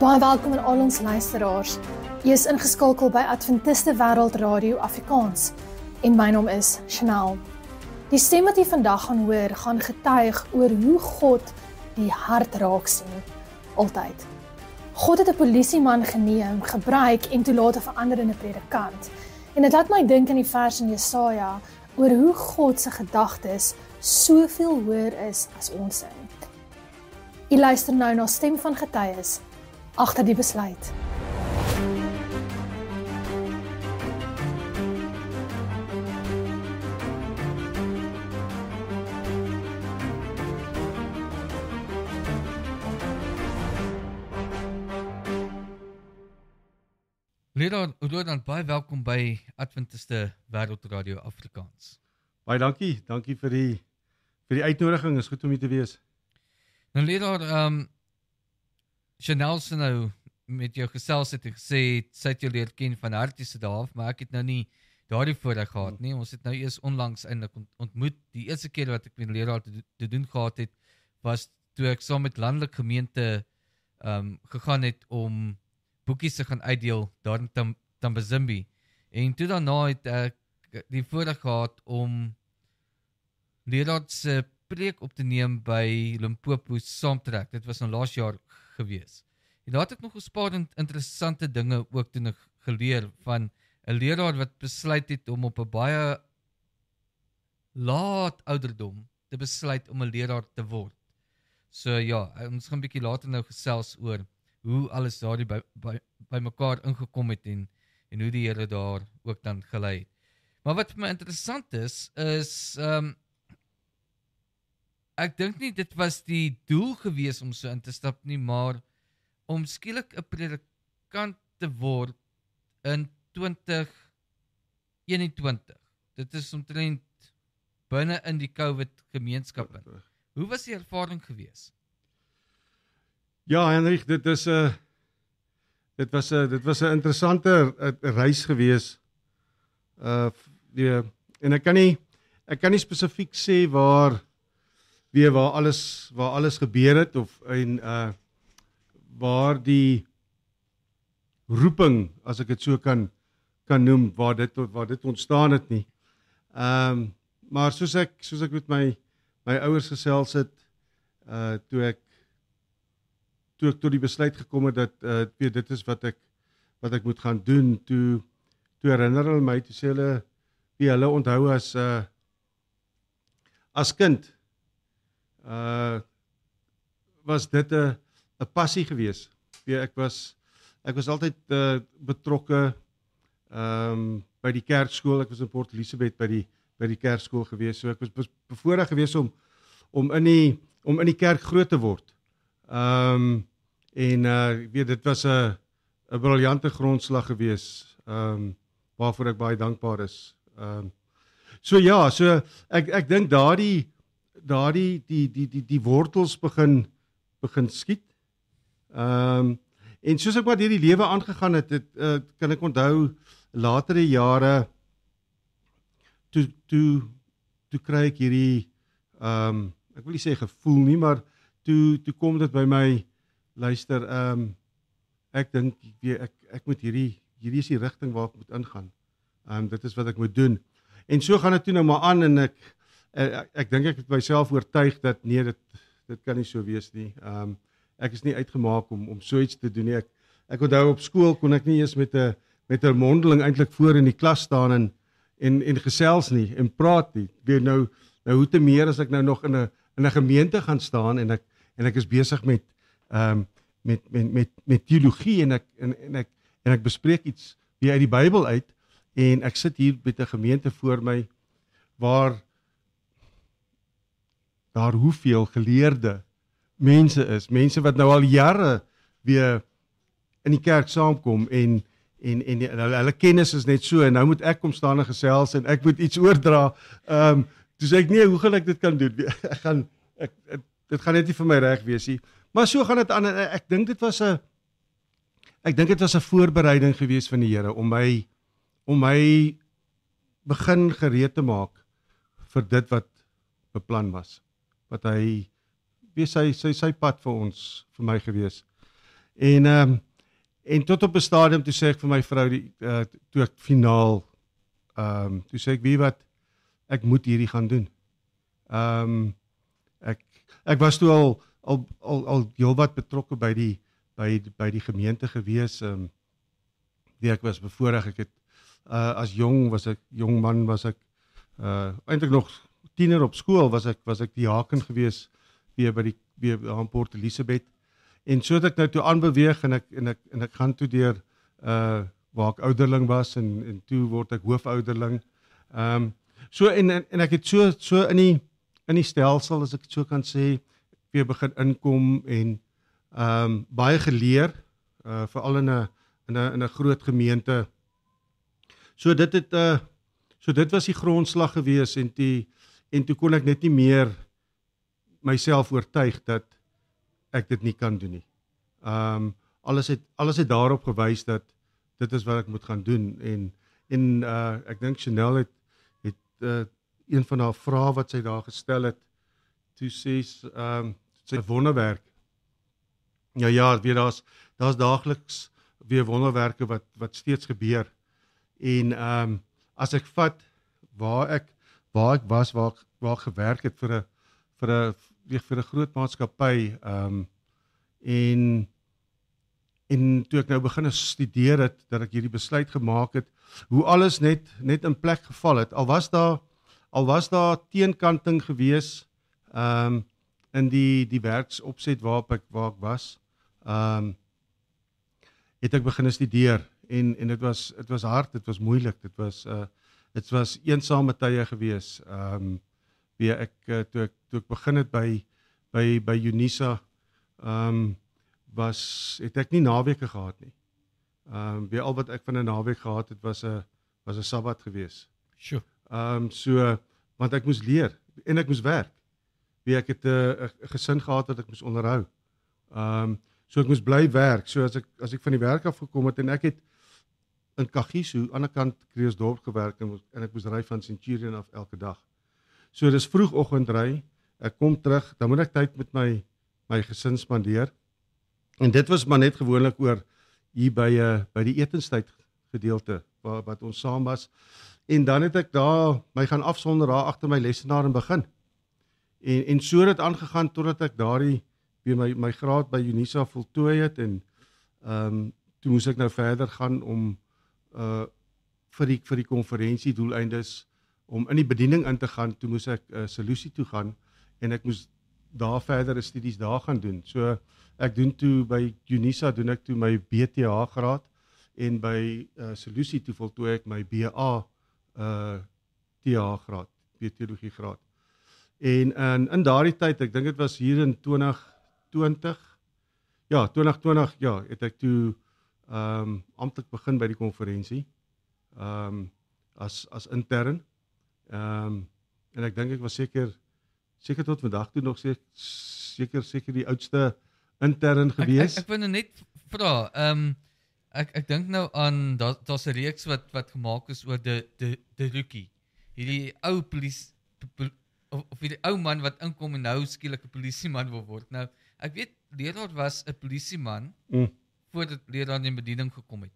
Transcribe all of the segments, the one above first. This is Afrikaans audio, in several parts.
Baie welkom aan al ons luisteraars. Jy is ingeskakel by Adventiste Wêreld Radio Afrikaans en my naam is Chanel. Die stem wat jy vandag gaan hoor, gaan getuig oor hoe God die hart raak sien. Altyd. God het 'n polisieman geneem, gebruik en toe later verander in 'n predikant. En dit laat my dink aan die vers in Jesaja oor hoe God se gedagtes soveel hoër is as ons in. Jy luister nou na Stem van Getuies agter die besluit. Leraar Roland, baie welkom by Adventiste Wêreld Radio Afrikaans. Baie dankie vir die uitnodiging, is goed om hier te wees. Nou leraar, Chanel se nou met jou gesels het en gesê, sy het jou leer ken van Hartjie dae af, maar ek het nou nie daardie voorreg gehad nie. Ons het nou eers onlangs eintlik ontmoet. Die eerste keer wat ek met leraar te doen gehad het, was toe ek saam met landelike gemeente gegaan het om boekies te gaan uitdeel daar in Tambazimbi. En toe daarna het ek die voorreg gehad om leraar se preek op te neem by Limpopo Saamtrek. Dit was nou laas jaar gewees. En daar het ek nog 'n paar interessante dinge ook toen geleer van 'n leraar wat besluit het om op 'n baie laat ouderdom te besluit om 'n leraar te word. So ja, ons gaan 'n bietjie later nou gesels oor hoe alles daardie by mekaar ingekom het en hoe die Here daar ook dan gelei het. Maar wat vir my interessant is ek dink nie dit was die doel gewees om so in te stap nie, maar om skielik 'n predikant te word in 2021. Dit is omtrent binne in die COVID gemeenskap in. Hoe was die ervaring gewees? Ja, Henrik, dit was 'n interessante reis gewees. En ek kan nie spesifiek sê waar alles gebeur het of waar die roeping, as ek dit so kan noem, waar dit ontstaan het nie. Maar soos ek met my ouers gesels het, toe ek tot die besluit gekom het dat dit is wat ek moet gaan doen, toe herinner hulle my, toe sê hulle wie hulle onthou as kind, was dit 'n passie gewees. Ek was altyd betrokke by die kerkskool. Ek was in Port Elizabeth by die kerkskool gewees. So ek was bevoorreg gewees om in die kerk groot te word. Dit was 'n briljante grondslag gewees, waarvoor ek baie dankbaar is. So ek dink die wortels begin skiet. En soos ek maar deur die lewe aangegaan het, kan ek onthou latere jare toe kry ek hierdie ek wil nie sê gevoel nie, maar toe kom dit by my, luister, ek dink ek moet hierdie is die rigting waar ek moet ingaan. Dit is wat ek moet doen. En so gaan dit toe nou maar aan, en ek dink ek het myself oortuig dat nee, dit kan nie so wees nie. Ek is nie uitgemaak om so iets te doen nie. Ek onthou op skool kon ek nie eens met 'n mondeling eintlik voor in die klas staan en gesels nie en praat nie. Weer nou hoe te meer as ek nou nog in 'n gemeente gaan staan en ek is besig met teologie en ek bespreek iets weer uit die Bybel uit, en ek sit hier met 'n gemeente voor my waar daar hoeveel geleerde mense wat nou al jare weer in die kerk saamkom en hulle kennis is net so, en nou moet ek kom staan en gesels en ek moet iets oordra. Toe sê ek, nee, hoe gaan ek dit kan doen? Dit gaan net nie vir my reg wees nie. Maar so gaan dit aan, en ek dink dit was 'n voorbereiding gewees van die Here om my begin gereed te maak vir dit wat beplan was. Wat hy, sy pad vir my gewees. En tot op 'n stadium toe sê ek vir my vrou toe ek finaal toe sê ek, weet wat, ek moet hierdie gaan doen. Ek was toe al heelwat betrokke by die gemeente gewees. Ek was bevoorreg, ek het as jong man was ek eintlik nog tiener op skool was ek die haken gewees weer aan Port Elizabeth. En so het ek nou toe aanbeweeg en ek gaan toe deur waar ek ouderling was en toe word ek hoofouderling. So en ek het so in die stelsel, as ek het so kan sê, weer begin inkom en baie geleer, veral in 'n groot gemeente. So dit was die grondslag gewees en toe kon ek net nie meer myself oortuig dat ek dit nie kan doen nie. Alles het daarop gewys dat dit is wat ek moet gaan doen en ek dink Chanel het een van haar vrae wat sy daar gestel het, toe sê sy wonderwerk. Ja, weer daar's daagliks weer wonderwerke wat steeds gebeur. En as ek vat waar ek was, waar ek gewerk het vir 'n groot maatskappy, en toe ek nou begin studeer het, dat ek hierdie besluit gemaak het, hoe alles net in plek geval het. Al was daar teenkanting gewees in die werksopset waar ek was, het ek begin studeer en dit was hard, dit was moeilik, dit was eensame tye gewees. Toe ek begin het by Unisa, het ek nie naweke gehad nie. Al wat ek van 'n naweek gehad het was 'n Sabbat gewees. Sure. Want ek moes leer en ek moes werk. Ek het 'n gesin gehad wat ek moes onderhou. So ek moes bly werk. So as ek van die werk af gekom het en ek het in Kagiso, aan die ander kant Kreeusdorp gewerk en ek moes ry van Centurion af elke dag. So dis vroegoggend ry, ek kom terug, dan moet ek tyd met my gesin spandeer. En dit was maar net gewoonlik oor hier by die etenstyd gedeelte wat ons saam was. En dan het ek daar my gaan afsonder daar agter my lesenaar en begin. En so het dit aangegaan totdat ek daardie weer my graad by Unisa voltooi het en toe moes ek nou verder gaan om vir die konferensie doeleindes om in die bediening in te gaan. Toe moes ek Solusie toe gaan en ek moes daar verdere studies daar gaan doen. So ek doen toe by Unisa doen ek toe my BTH graad en by Solusie toe voltooi ek my BA TH graad, teologie graad. En in daardie tyd, ek dink dit was hier in 2020, het ek toe amptelik begin by die konferensie as intern. En ek dink ek was seker tot vandag toe nog seker die oudste intern gewees. Ek wil net vra, ek dink nou aan daar's 'n reeks wat gemaak is oor de Rookie. Hierdie ou polisie of hierdie ou man wat inkom en nou skielik 'n polisieman wil word. Nou, ek weet Leonard was 'n polisieman voordat Leonard in bediening gekom het.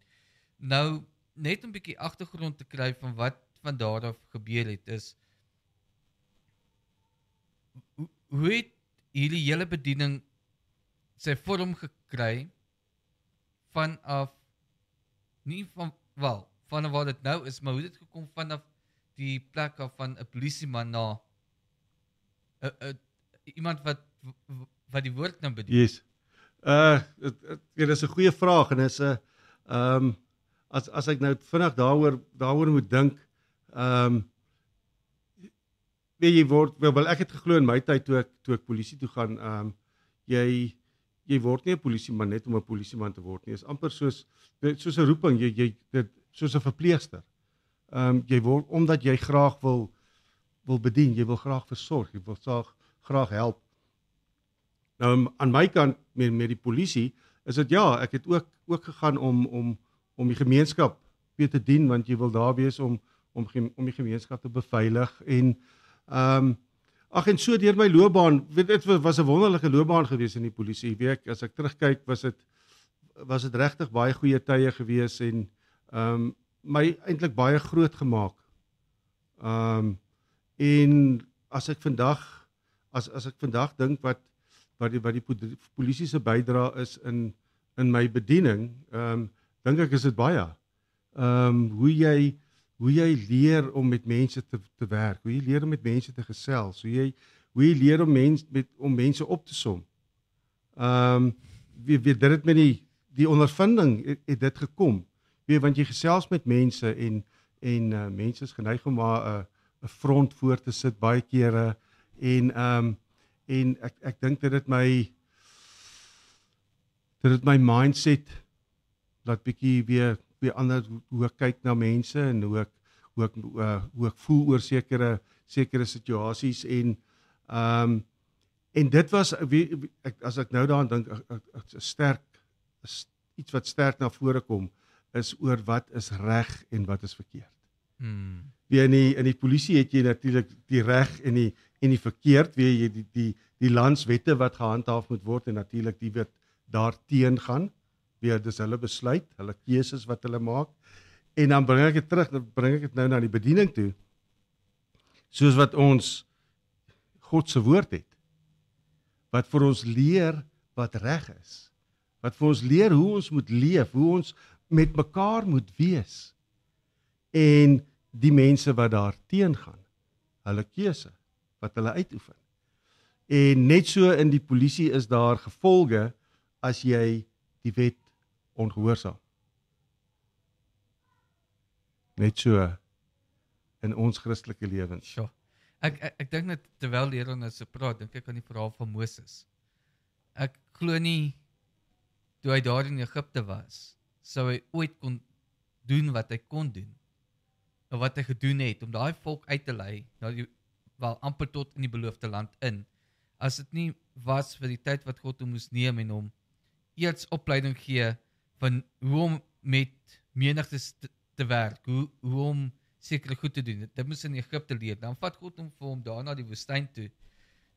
Nou, net 'n bietjie agtergrond te kry van wat van daar af gebeur het is, hoe het hierdie hele bediening sy vorm gekry vanaf waar dit nou is, maar hoe dit gekom vanaf die plek af van 'n polisieman na iemand wat die woord nou bedien? Yes. Dit is 'n goeie vraag en is 'n as ek nou vinnig daaroor moet dink, jy word wel ek het geglo in my tyd toe ek polisie toe gaan, jy word nie 'n polisieman net om 'n polisieman te word nie. Dit is amper soos 'n roeping, jy soos 'n verpleegster. Jy word omdat jy graag wil bedien, jy wil graag versorg, jy wil graag help. Nou aan my kant met die polisie is dit ek het ook gegaan om die gemeenskap weer te dien, want jy wil daar wees om die gemeenskap te beveilig en en so deur my loopbaan, dit was 'n wonderlike loopbaan gewees in die polisie. As ek terugkyk, was was dit regtig baie goeie tye gewees en my eintlik baie groot gemaak. En as ek vandag dink wat die polisie se bydrae is in my bediening, dink ek is dit baie. Hoe jy leer om met mense te werk, hoe jy leer om met mense te gesels, hoe jy leer om mense op te som. Dit het met die ondervinding het dit gekom. Want jy gesels met mense en mense is geneig om maar 'n front voor te sit baie kere en ek dink dit het my mindset laat bietjie weer ander hoe ek kyk na mense en hoe ek voel oor sekere situasies en dit was as ek nou daaraan dink iets wat sterk na vore kom is oor wat is reg en wat is verkeerd. In die polisie het jy natuurlik die reg en die verkeerd, jy die landswette wat gehandhaaf moet word en natuurlik die wat daarteen gaan. Dis hulle besluit, hulle keuses wat hulle maak. En dan bring ek dit nou na die bediening toe. Soos wat ons God se woord het. Wat vir ons leer wat reg is. Wat vir ons leer hoe ons moet leef, hoe ons met mekaar moet wees. En die mense wat daar teen gaan, hulle keuse wat hulle uitoefen. En net so in die polisie is daar gevolge as jy die wet ongehoorsaam. Net so in ons Christelike lewens. Sure. Ek dink net terwyl Leron nou so praat, dink ek aan die verhaal van Moses. Ek glo nie toe hy daar in Egipte was, sou hy ooit kon doen wat hy kon doen. Of wat hy gedoen het om daai volk uit te lei, wel amper tot in die beloofde land in. As dit nie was vir die tyd wat God hom moes neem en hom eers opleiding gee van hoe om met menigtes te werk, hoe om sekere goed te doen. Dit moes in Egipte leer. Dan vat God hom vir hom daar na die woestyn toe.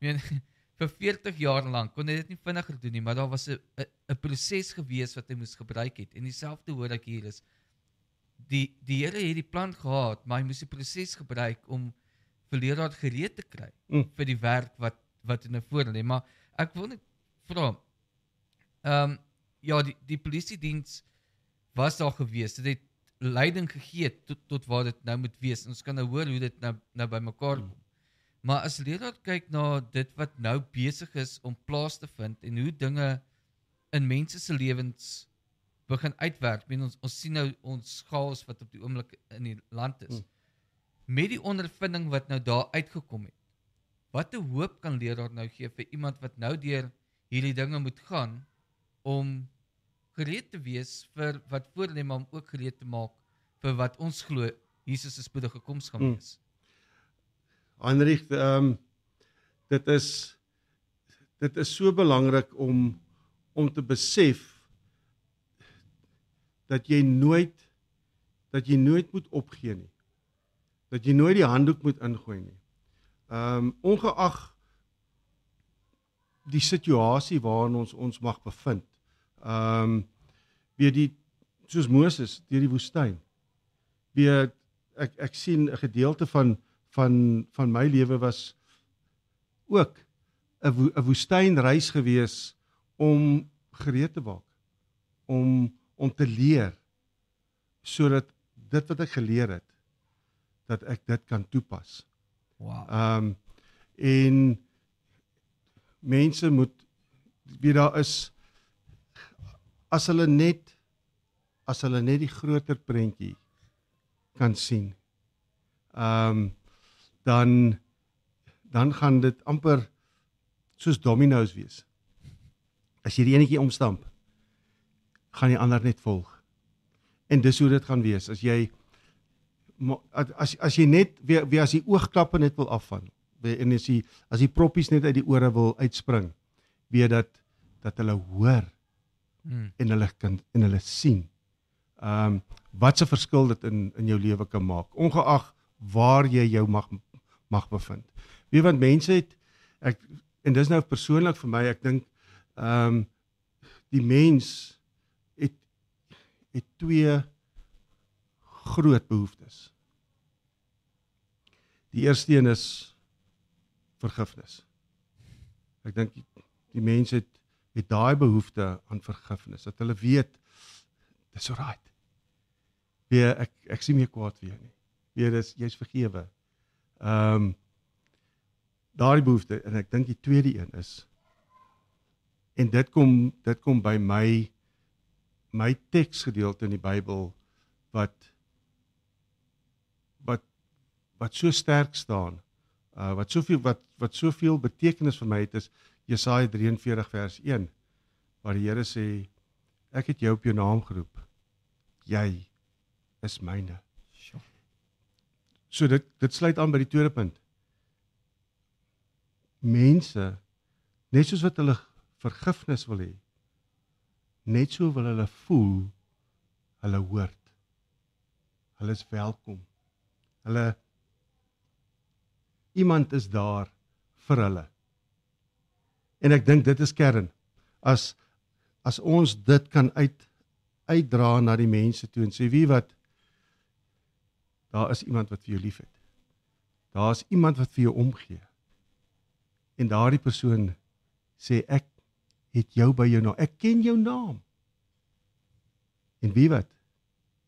Vir 40 jaar lank kon hy dit nie vinniger doen nie, maar daar was 'n proses gewees wat hy moes gebruik het. En dieselfde hoor ek hier is, die Here het die plan gehad, maar hy moes die proses gebruik om vir Leonard gereed te kry vir die werk wat in 'n voor lê. Maar ek wil net vra, die polisiediens was daar gewees, dit het leiding gegee tot waar dit nou moet wees. Ons kan nou hoor hoe dit nou by mekaar kom. Maar as Leonard kyk na dit wat nou besig is om plaas te vind en hoe dinge in mense se lewens begin uitwerk. Ons sien nou ons chaos wat op die oomblik in die land is. Met die ondervinding wat nou daar uitgekom het. Wat 'n hoop kan Leonard nou gee vir iemand wat nou deur hierdie dinge moet gaan om gereed te wees vir wat voor lê, maar om ook gereed te maak vir wat ons glo Jesus se spoedige koms gaan wees. Heinrich, dit is so belangrik om te besef dat jy nooit moet opgee nie. Dat jy nooit die handdoek moet ingooi nie. Ongeag die situasie waarin ons mag bevind. Soos Moses deur die woestyn. Ek sien 'n gedeelte van my lewe was ook 'n woestynreis gewees om gereed te maak, om te leer, sodat dit wat ek geleer het, dat ek dit kan toepas. Wow. En mense moet, daar is, as hulle net die groter prentjie kan sien, dan gaan dit amper soos domino's wees. As jy die enetjie omstamp, gaan die ander net volg. En dis hoe dit gaan wees. As jy net weer as die oogklappe net wil afval, en as die proppies net uit die ore wil uitspring, weet dat hulle hoor en hulle sien wat se verskil dit in jou lewe kan maak, ongeag waar jy jou mag bevind. Weet want mense het, en dis nou persoonlik vir my, ek dink die mens het twee groot behoeftes. Die eerste een is vergifnis. Ek dink die mense het daai behoefte aan vergifnis, dat hulle weet, dis alright. Ek sien meer kwaad vir jou nie. Jy's vergewe. Daardie behoefte, en ek dink die tweede een is, en dit kom by my teksgedeelte in die Bybel, wat so sterk staan, wat soveel betekenis vir my het, is Jesaja 43 vers 1, waar die Here sê, ek het jou op jou naam geroep, jy is myne. So dit sluit aan by die tweede punt. Mense, net soos wat hulle vergifnis wil hê, net so wil hulle voel, hulle hoort, hulle is welkom, iemand is daar vir hulle. En ek dink dit is kern. As ons dit kan uitdra na die mense toe en sê, wie wat, daar is iemand wat vir jou lief het. Daar is iemand wat vir jou omgee. En daardie persoon sê, ek het jou by jou naam, ek ken jou naam. En wie wat,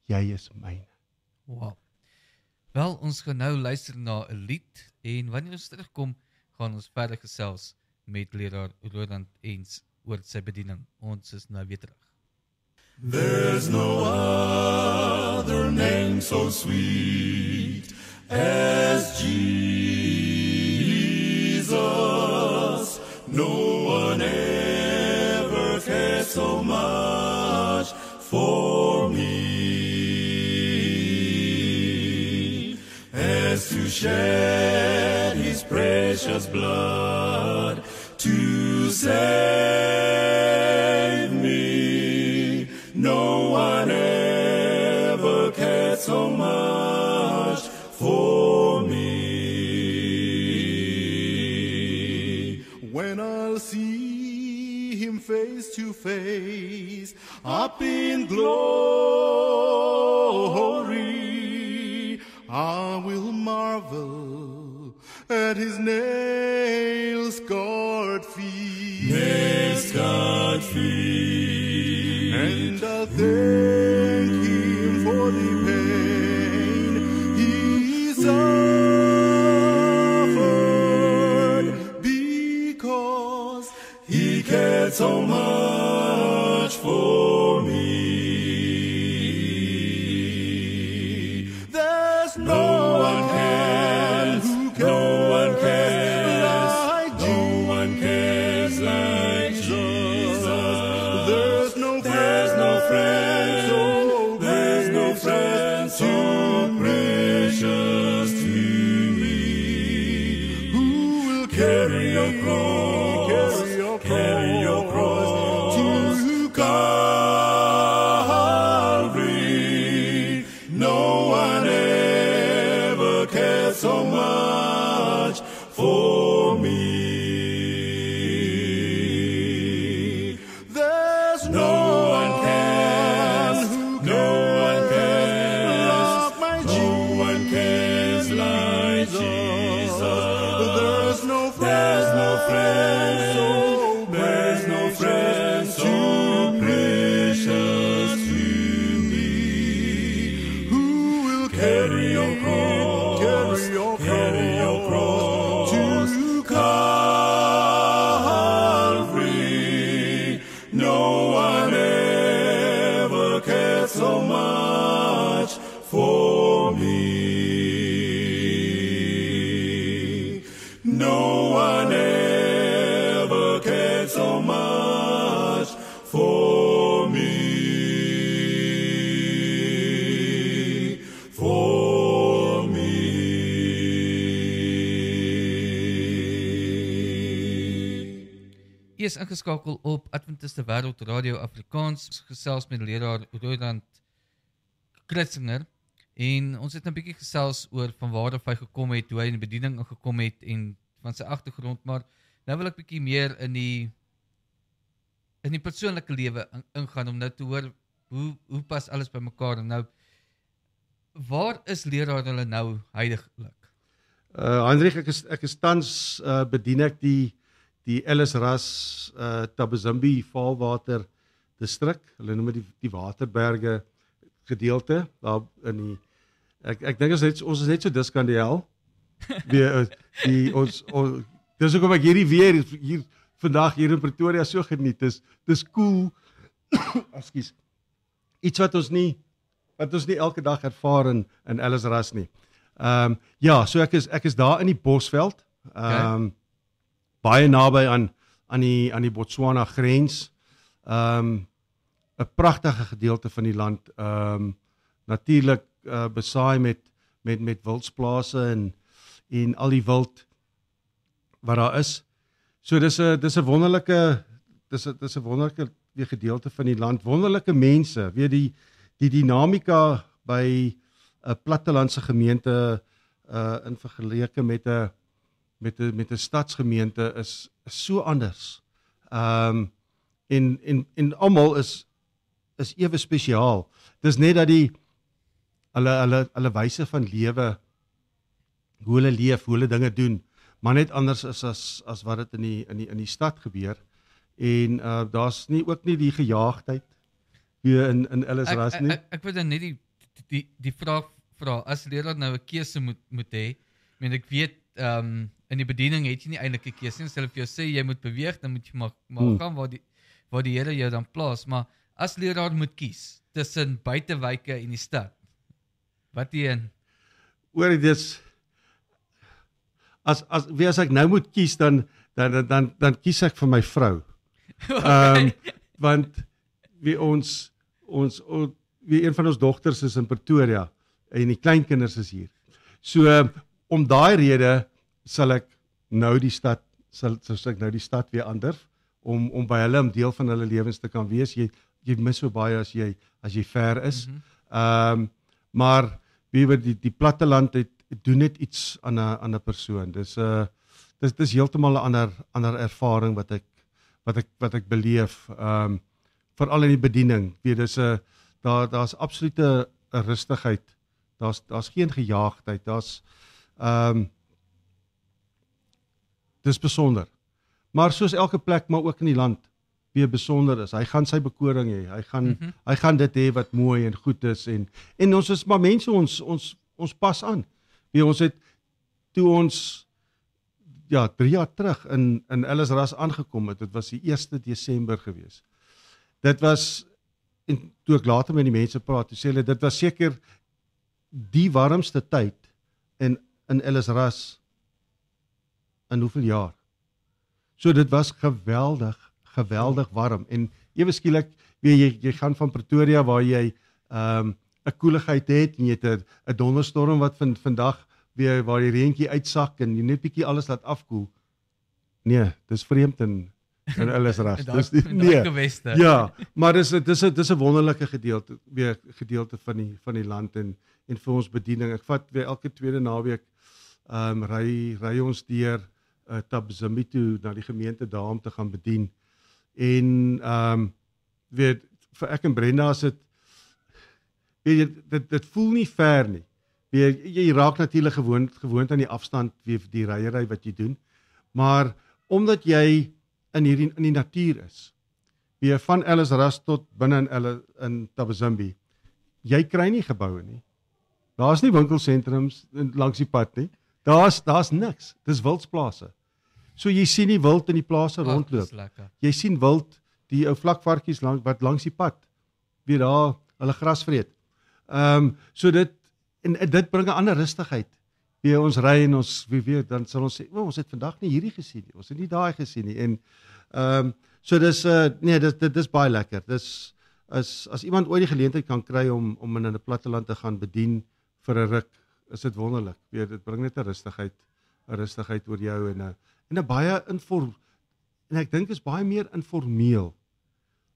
jy is myne. Wow. Wel, ons gaan nou luister na 'n lied, en wanneer ons terugkom, gaan ons verder gesels met leraar Roland Ens oor sy bediening. Ons is nou weer terug. There's no other name so sweet as Jesus. No one ever cared so much for me as to shed his precious blood to save me. No one ever cared so much for me. When I'll see him face to face, up in glory, I will marvel at his nail-scarred feet. Nail-scarred feet. And I'll thank him for the pain he suffered, because he cared so much for me. There's no one cares, no one cares like Jesus. There's no friend so precious to me, who will carry your cross to Calvary. No one ever cared so much for me. There's no one cares like Jesus. There's no friend so precious to me, who will carry your cross to Calvary. No one ever cared so much for me. No one ever cared so much for me. For me. U is ingeskakel op Adventiste Wêreld Radio Afrikaans, gesels met leraar Roland Kritzinger, en ons het 'n bietjie gesels oor van waar af hy gekom het, hoe hy in die bediening ingekom het en van sy agtergrond, maar nou wil ek bietjie meer in die persoonlike lewe ingaan, om nou te hoor Hoe pas alles by mekaar? En nou, waar is leraar hulle nou huidiglik? Hendrik, ek is tans bedien ek die Ellis Ras Thabazimbi Vaalwater distrik. Hulle noem dit die Waterberge gedeelte daar in die ek dink ons is net so Diskandel. Dis hoekom ek hierdie weer hier vandag hier in Pretoria so geniet. Dis cool. Ekskuus. Iets wat ons nie elke dag ervaar in Ellis Ras nie. Ja, so ek is daar in die Bosveld. Baie naby aan die Botswana grens. 'n Pragtige gedeelte van die land. Natuurlik besaai met wildsplase en al die wild wat daar is. So dis 'n wonderlike weer gedeelte van die land. Wonderlike mense, weer die dinamika by 'n plattelandse gemeente in vergeleke met 'n stadsgemeente is so anders. En almal is ewe spesiaal. Dis net dat hulle wyse van lewe, hoe hulle leef, hoe hulle dinge doen, maar net anders is as wat dit in die stad gebeur. En daar's ook nie die gejaagdheid hier in Ellis Ras nie. Ek wil dan net die vraag vra, as leraar nou 'n keuse moet hê, ek weet in die bediening het jy nie eintlik 'n keuse nie. As hulle vir jou sê jy moet beweeg, dan moet jy maar gaan waar die Here jou dan plaas, maar as leraar moet kies tussen buitewyke en die stad, wat een? Oor dit as ek nou moet kies dan kies ek vir my vrou. Want wie een van ons dogters is in Pretoria en die kleinkinders is hier. So om daai rede sal ek nou die stad weer aandurf om by hulle 'n deel van hulle lewens te kan wees. Jy mis so baie as jy ver is. Maar wie weet die platteland doen net iets aan 'n persoon. Dis heeltemal 'n ander ervaring wat ek beleef. Veral in die bediening. Weet daar's absolute 'n rustigheid. Daar's geen gejaagdheid. Dis besonder. Maar soos elke plek, maar ook in die land, weer besonder is. Hy gaan sy bekoring hê. Hy gaan dit hê wat mooi en goed is en ons is maar mense, ons pas aan. Ons het toe ons 3 jaar terug in Ellis Ras aangekom het. Dit was die 1 Desember gewees. Dit was en toe ek later met die mense praat, toe sê hulle dit was seker die warmste tyd in Ellis Ras in hoeveel jaar. So dit was geweldig warm en ewe skielik jy gaan van Pretoria waar jy 'n koeligheid het en jy het 'n donderstorm wat vandag weer waar die reentjie uitsak en jy net bietjie alles laat afkoel. Nee, dis vreemd in Ellis Ras. Ja, maar dis 'n wonderlike gedeelte van die land en vir ons bediening. Ek vat weer elke tweede naweek ry ons deur Thabazimbi toe na die gemeente daar om te gaan bedien. En weet vir ek en Brenda is dit voel nie ver nie. Jy raak natuurlik gewoond aan die afstand die ryery wat jy doen. Maar omdat jy in die natuur is, van Ellis Ras tot binne in Thabazimbi, jy kry nie geboue nie. Daar's nie winkelsentrums langs die pad nie. Daar's niks. Dis wildsplase. So jy sien die wild in die plase rondloop. Jy sien wild, die ou vlakvarkies wat langs die pad weer daar hulle gras vreet. So dit bring 'n ander rustigheid. Ons ry en ons weet dan sal ons sê, ons het vandag nie hierdie gesien nie. Ons het nie daai gesien nie. En so dis dit is baie lekker. Dis as iemand ooit die geleentheid kan kry om in 'n platteland te gaan bedien vir 'n ruk, is dit wonderlik. Dit bring net 'n rustigheid oor jou en 'n baie en ek dink is baie meer informeel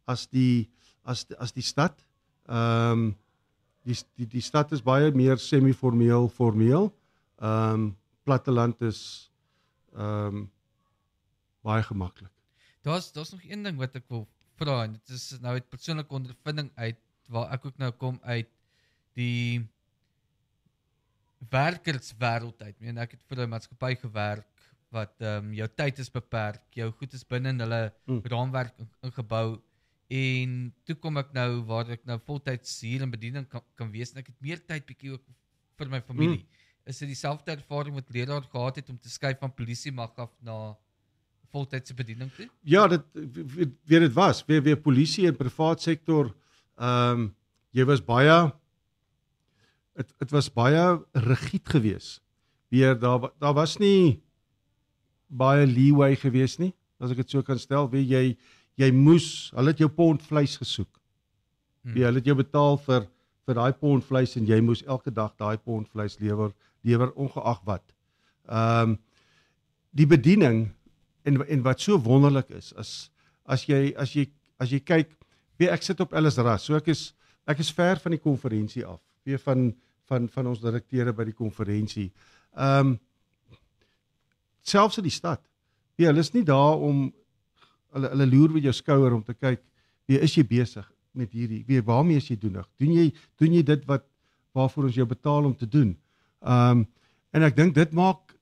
as die stad. Die stad is baie meer semi-formeel, formeel. Platteland is baie gemaklik. Daar's nog een ding wat ek wil vra en dit is nou uit persoonlike ondervinding uit waar ek ook nou kom uit die werkerswêreld uit. Ek het vir 'n maatskappy gewerk wat jou tyd is beperk, jou goed is binne in hulle raamwerk ingebou en toe kom ek nou waar ek nou voltyds hier in bediening kan wees en ek het meer tyd bietjie ook vir my familie. Is dit dieselfde ervaring wat leraar gehad het om te skuif van polisiemag af na voltydse bediening toe? Ja, dit was weer polisie en privaat sektor. Jy was baie dit was baie rigied geweest. Weer daar was nie baie leeway geweest nie, as ek dit so kan stel. Weer jy moes, hulle het jou pond vleis gesoek. Weer hulle het jou betaal vir daai pond vleis en jy moes elke dag daai pond vleis lewer ongeag wat. Die bediening en wat so wonderlik is, as jy kyk, ek sit op Ellisras, so ek is ver van die konferensie af, van ons direkteure by die konferensie. Selfs in die stad, hulle is nie daar om, hulle loer met jou skouer om te kyk, is jy besig met hierdie, waarmee is jy doenig? Doen jy dit waarvoor ons jou betaal om te doen? En ek dink dit maak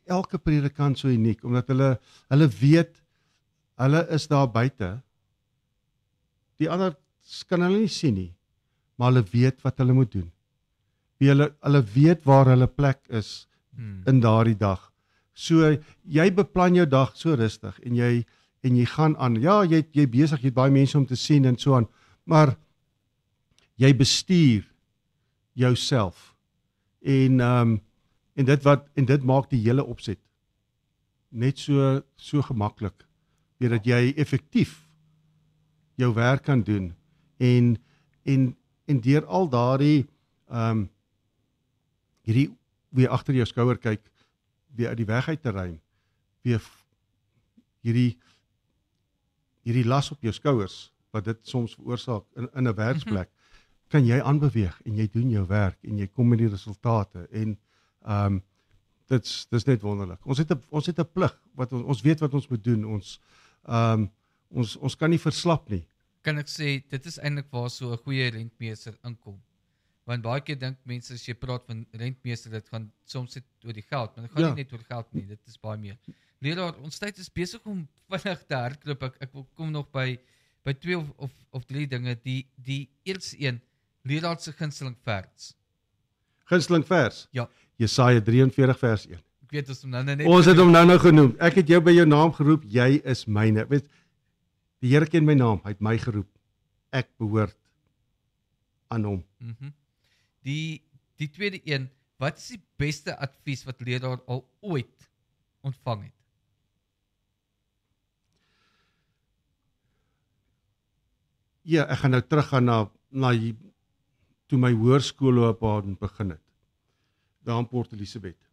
elke predikant so uniek, omdat hulle weet, hulle is daar buite, die ander kan hulle nie sien nie, maar hulle weet wat hulle moet doen. Hulle weet waar hulle plek is in daardie dag. So, jy beplan jou dag so rustig, en jy gaan aan, ja, jy besig, jy het baie mense om te sien en so aan, maar jy bestuur jouself, en dit maak die hele opset net so gemaklik, dat jy effektief jou werk kan doen, en deur al daardie hierdie weer agter jou skouer kyk, weer uit die weg uit te ruim, weer hierdie las op jou skouers, wat dit soms veroorsaak in 'n werksplek, kan jy aanbeweeg, en jy doen jou werk, en jy kom met die resultate, en dis net wonderlik. Ons het 'n plig, ons weet wat ons moet doen, ons kan nie verslap nie. Kan ek sê, dit is eintlik waar so 'n goeie rentmeester inkom. Want baie keer dink mense, as jy praat van rentmeester, dit gaan soms net oor die geld, maar dit gaan nie net oor geld nie, dit is baie meer. Leraar, ons tyd is besig om vinnig te hardloop, ek kom nog by 2 of 3 dinge, die eerste een, leraar se gunsteling vers. Gunsteling vers? Ja. Jesaja 43 vers 1. Ek weet ons net. Ons het hom nou genoem. Ek het jou by jou naam geroep, jy is myne. Weet, die Here ken my naam, hy het my geroep. Ek behoort aan hom. Die tweede een, wat is die beste advies wat leraar al ooit ontvang het? Ja, ek gaan nou teruggaan na toe my hoërskoolloopbaan begin het, daar in Port Elizabeth.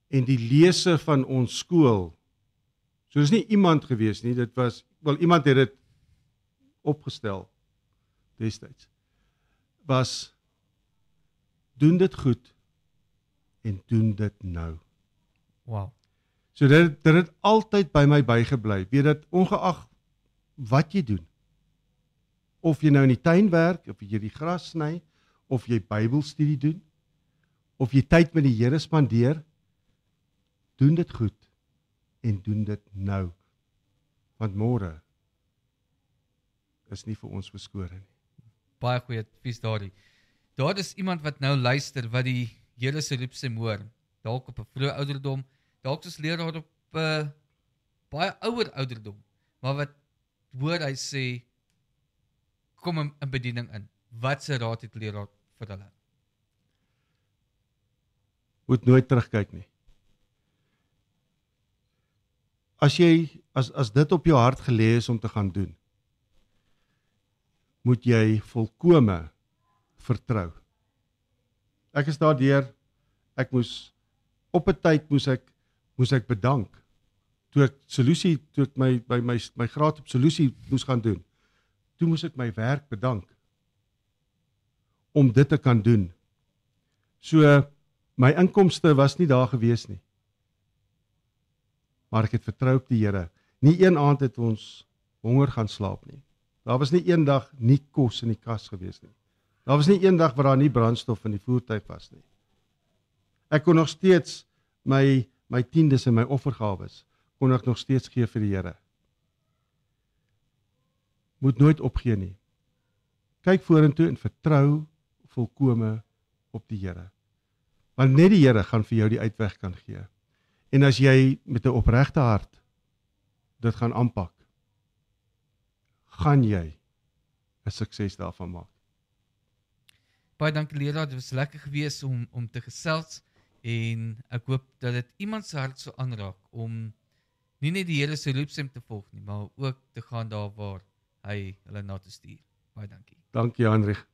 En die lese van ons skool, so is nie iemand gewees nie, dit was, iemand het dit opgestel, destyds, was, doen dit goed, en doen dit nou. Wow. So dit het altyd by my bygebly, weet dat ongeag wat jy doen, of jy nou in die tuin werk, of jy die gras sny, of jy Bybelstudie doen, of jy tyd met die Here spandeer, doen dit goed, en doen dit nou. Want môre is nie vir ons beskore nie. Baie goeie advies daardie. Daar is iemand wat nou luister, wat die Here se roepstem hoor, dalk op 'n vroeë ouderdom, dalk soos leraar op 'n baie ouer ouderdom, maar wat hoor hy sê, kom in bediening in. Wat se raad het leraar vir hulle? Moet nooit terugkyk nie. As dit op jou hart gelê is om te gaan doen, moet jy volkome vertrou. Ek is daardeur, ek moes, op 'n tyd moes ek bedank, toe ek my graad op solusie moes gaan doen, toe moes ek my werk bedank, om dit te kan doen. So, my inkomste was nie daar gewees nie, maar ek het vertrou op die Here. Nie een aand het ons honger gaan slaap nie. Daar was nie een dag nie kos in die kas gewees nie. Daar was nie een dag waar daar nie brandstof in die voertuig was nie. Ek kon nog steeds my tiendes en my offergawes kon ek nog steeds gee vir die Here. Moet nooit opgee nie. Kyk vorentoe en vertrou volkome op die Here. Want net die Here gaan vir jou die uitweg kan gee. En as jy met 'n opregte hart dit gaan aanpak, gaan jy 'n sukses daarvan maak. Baie dankie leraar, dit was lekker geweest om te gesels en ek hoop dat dit iemand se hart sou aanraak om nie net die Here se roepstem te volg nie, maar ook te gaan daar waar hy hulle na toe stuur. Baie dankie. Dankie Hendrik.